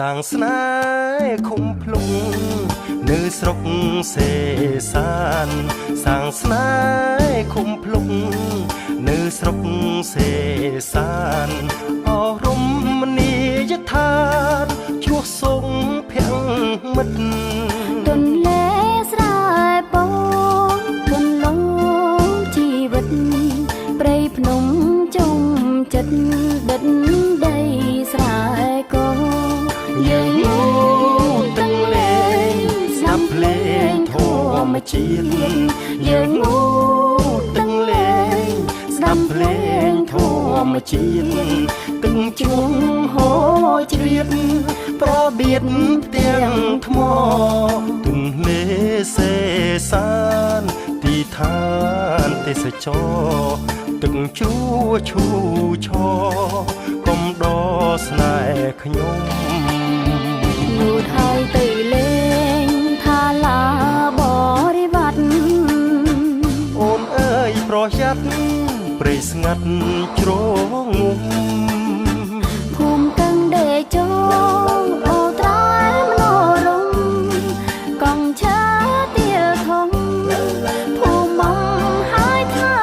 សាងស្នេហ៍ខំភ្លុងនៅស្រុកសេសានសាងស្នេហ៍ខំភ្លុងនៅស្រុកសេសានអរមនីយដ្ឋានជួសសងភាំងមិត្តទន្លេស្រែបងគន្លងជីវិតព្រៃភ្នំចុងចិត្តដិតដីស្រែកោយើងងូទាំងលេងស្ដាប់ភ្លេងធម្មជាតិយើងងូទាំងលេងស្ដាប់ភ្លេងធម្មជាតិទឹកជុំហូរជ្រៀតប្របៀតផ្ទាំងថ្មទំនេរសេសានទីឋានទេសចរទឹកជួឈូឆកុំដស្នេហ៍ខ្ញុំលូតហើយទៅលេងថាឡាបរិវត្តអូនអើយប្រយ័ត្នព្រៃស្ងាត់ជ្រងំភូមិកឹងដេជោអូត្រែមនោរម្យកងឆាទៀលធំភូមិមកហើយថៃ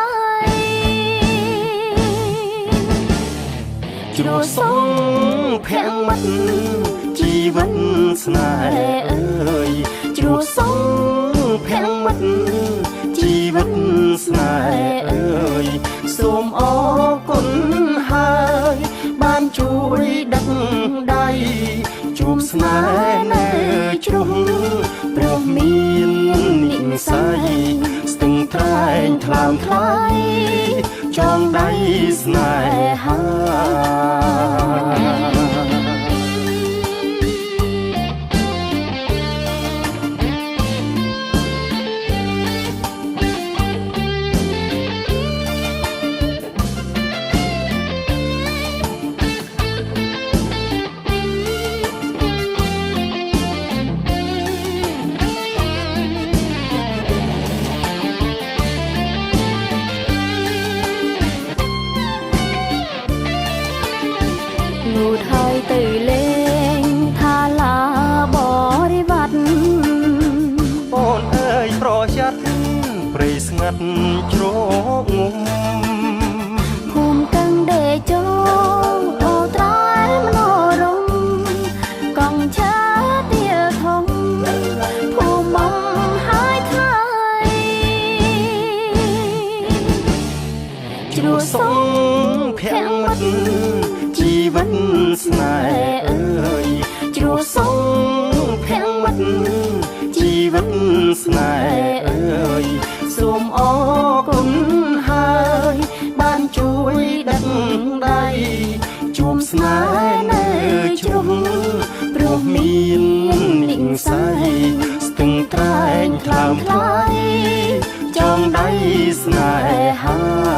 ជ្រោះសងភាំងមិត្តជីវិតស្នេហ៍អើយជ្រោះសងភាំងមិត្តជីវិតស្នេហ៍អើយសូមអរគុណហើយបានជួយដឹកដៃជួបស្នេហ៍នៅជ្រុងព្រោះមាននិស្ស័យស្ទឹងត្រែងថ្លើមថ្លៃចងដៃស្នេហាលូតហើយទៅលេងថាឡាបរិវត្តអូនអើយប្រយ័ត្នព្រៃស្ងាត់ជ្រងំភូមិកឹងដេជោអូត្រែមនោរម្យកងឆាទៀលធំភូមិមកហើយថៃជ្រោះសងភាំងមិត្តជីវិតស្នេហ៍អើយជ្រោះសងភាំងមិត្តជីវិតស្នេហ៍អើយសូមអរគុណហើយបានជួយដឹកដៃជួបស្នេហ៍នៅជ្រុងព្រោះមាននិស្ស័យស្ទឹងត្រែងថ្លើមថ្លៃចងដៃស្នេហា